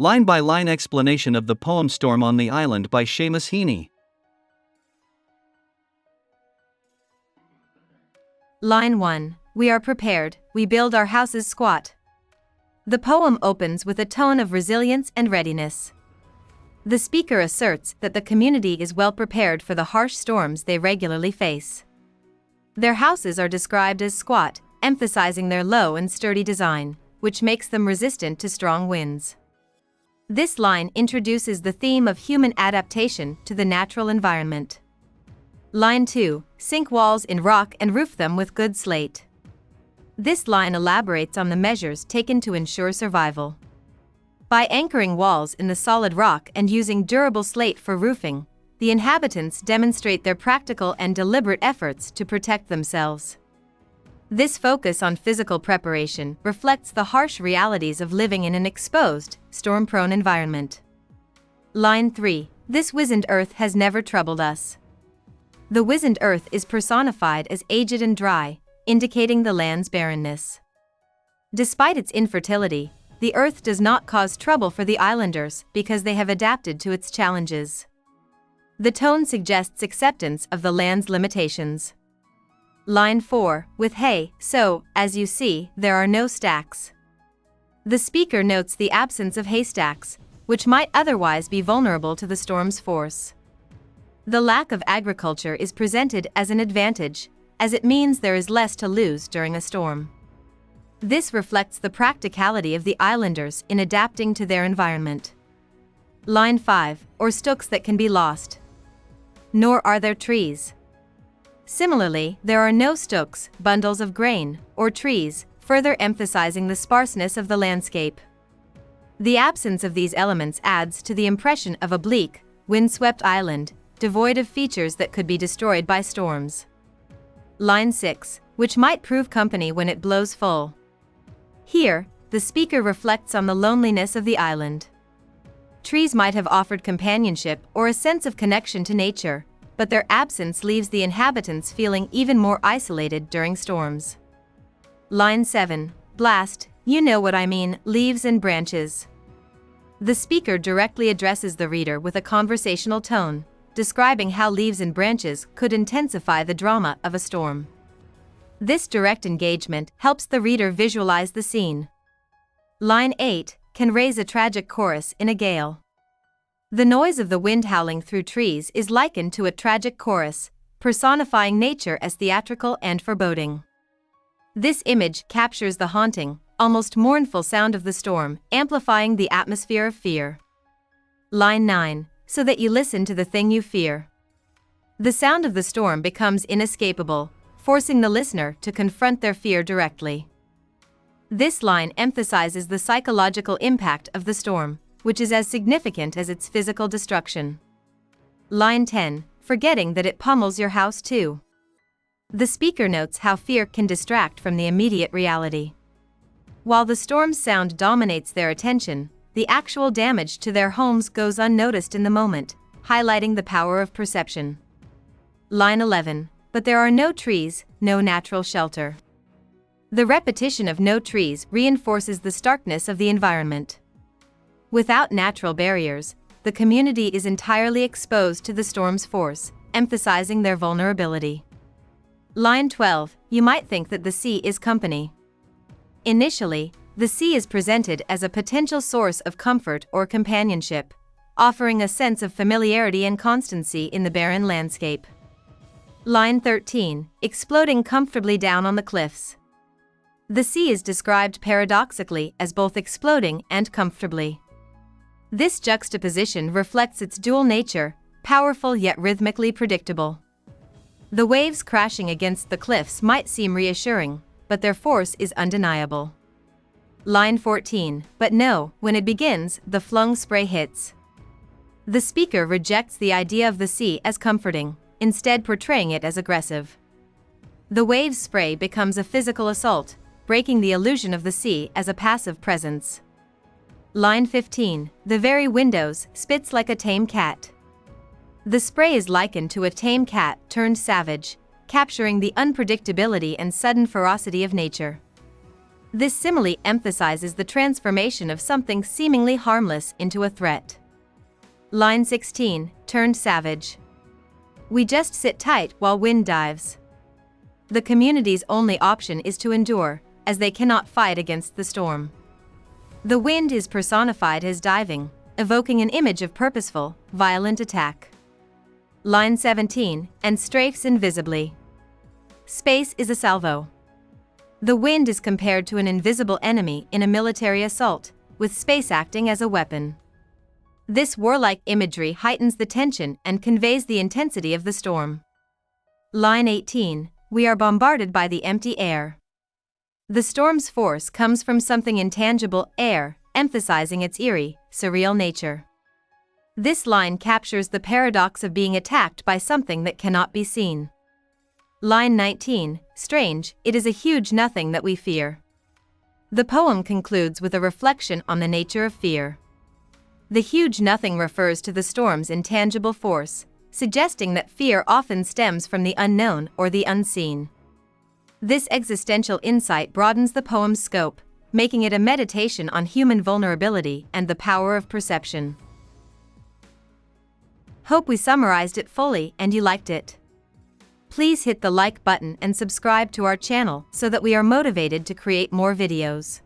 Line-by-line explanation of the poem Storm on the Island by Seamus Heaney. Line 1. We are prepared, we build our houses squat. The poem opens with a tone of resilience and readiness. The speaker asserts that the community is well prepared for the harsh storms they regularly face. Their houses are described as squat, emphasizing their low and sturdy design, which makes them resistant to strong winds. This line introduces the theme of human adaptation to the natural environment. Line 2. Sink walls in rock and roof them with good slate. This line elaborates on the measures taken to ensure survival. By anchoring walls in the solid rock and using durable slate for roofing, the inhabitants demonstrate their practical and deliberate efforts to protect themselves. This focus on physical preparation reflects the harsh realities of living in an exposed, storm-prone environment. Line 3. This wizened earth has never troubled us. The wizened earth is personified as aged and dry, indicating the land's barrenness. Despite its infertility, the earth does not cause trouble for the islanders because they have adapted to its challenges. The tone suggests acceptance of the land's limitations. Line 4. With hay, so, as you see, there are no stacks. The speaker notes the absence of haystacks, which might otherwise be vulnerable to the storm's force. The lack of agriculture is presented as an advantage, as it means there is less to lose during a storm. This reflects the practicality of the islanders in adapting to their environment. Line 5. Or stooks that can be lost. Nor are there trees. Similarly, there are no stooks, bundles of grain, or trees, further emphasizing the sparseness of the landscape. The absence of these elements adds to the impression of a bleak, windswept island, devoid of features that could be destroyed by storms. Line 6. Which might prove company when it blows full. Here, the speaker reflects on the loneliness of the island. Trees might have offered companionship or a sense of connection to nature, but their absence leaves the inhabitants feeling even more isolated during storms. Line 7. Blast, you know what I mean, leaves and branches. The speaker directly addresses the reader with a conversational tone, describing how leaves and branches could intensify the drama of a storm. This direct engagement helps the reader visualize the scene. Line 8. Can raise a tragic chorus in a gale. The noise of the wind howling through trees is likened to a tragic chorus, personifying nature as theatrical and foreboding. This image captures the haunting, almost mournful sound of the storm, amplifying the atmosphere of fear. Line 9. So that you listen to the thing you fear. The sound of the storm becomes inescapable, forcing the listener to confront their fear directly. This line emphasizes the psychological impact of the storm, which is as significant as its physical destruction. Line 10. Forgetting that it pummels your house too. The speaker notes how fear can distract from the immediate reality. While the storm's sound dominates their attention, the actual damage to their homes goes unnoticed in the moment, highlighting the power of perception. Line 11. But there are no trees, no natural shelter. The repetition of no trees reinforces the starkness of the environment. Without natural barriers, the community is entirely exposed to the storm's force, emphasizing their vulnerability. Line 12. You might think that the sea is company. Initially, the sea is presented as a potential source of comfort or companionship, offering a sense of familiarity and constancy in the barren landscape. Line 13. Exploding comfortably down on the cliffs. The sea is described paradoxically as both exploding and comfortably. This juxtaposition reflects its dual nature, powerful yet rhythmically predictable. The waves crashing against the cliffs might seem reassuring, but their force is undeniable. Line 14. But no, when it begins, the flung spray hits. The speaker rejects the idea of the sea as comforting, instead portraying it as aggressive. The wave's spray becomes a physical assault, breaking the illusion of the sea as a passive presence. Line 15. The very windows spits like a tame cat. The spray is likened to a tame cat turned savage, capturing the unpredictability and sudden ferocity of nature. This simile emphasizes the transformation of something seemingly harmless into a threat. Line 16, turned savage. We just sit tight while wind dives. The community's only option is to endure, as they cannot fight against the storm. The wind is personified as diving, evoking an image of purposeful, violent attack. Line 17, and strafes invisibly. Space is a salvo. The wind is compared to an invisible enemy in a military assault, with space acting as a weapon. This warlike imagery heightens the tension and conveys the intensity of the storm. Line 18, we are bombarded by the empty air. The storm's force comes from something intangible, air, emphasizing its eerie, surreal nature. This line captures the paradox of being attacked by something that cannot be seen. Line 19, strange, it is a huge nothing that we fear. The poem concludes with a reflection on the nature of fear. The huge nothing refers to the storm's intangible force, suggesting that fear often stems from the unknown or the unseen. This existential insight broadens the poem's scope, making it a meditation on human vulnerability and the power of perception. Hope we summarized it fully and you liked it. Please hit the like button and subscribe to our channel so that we are motivated to create more videos.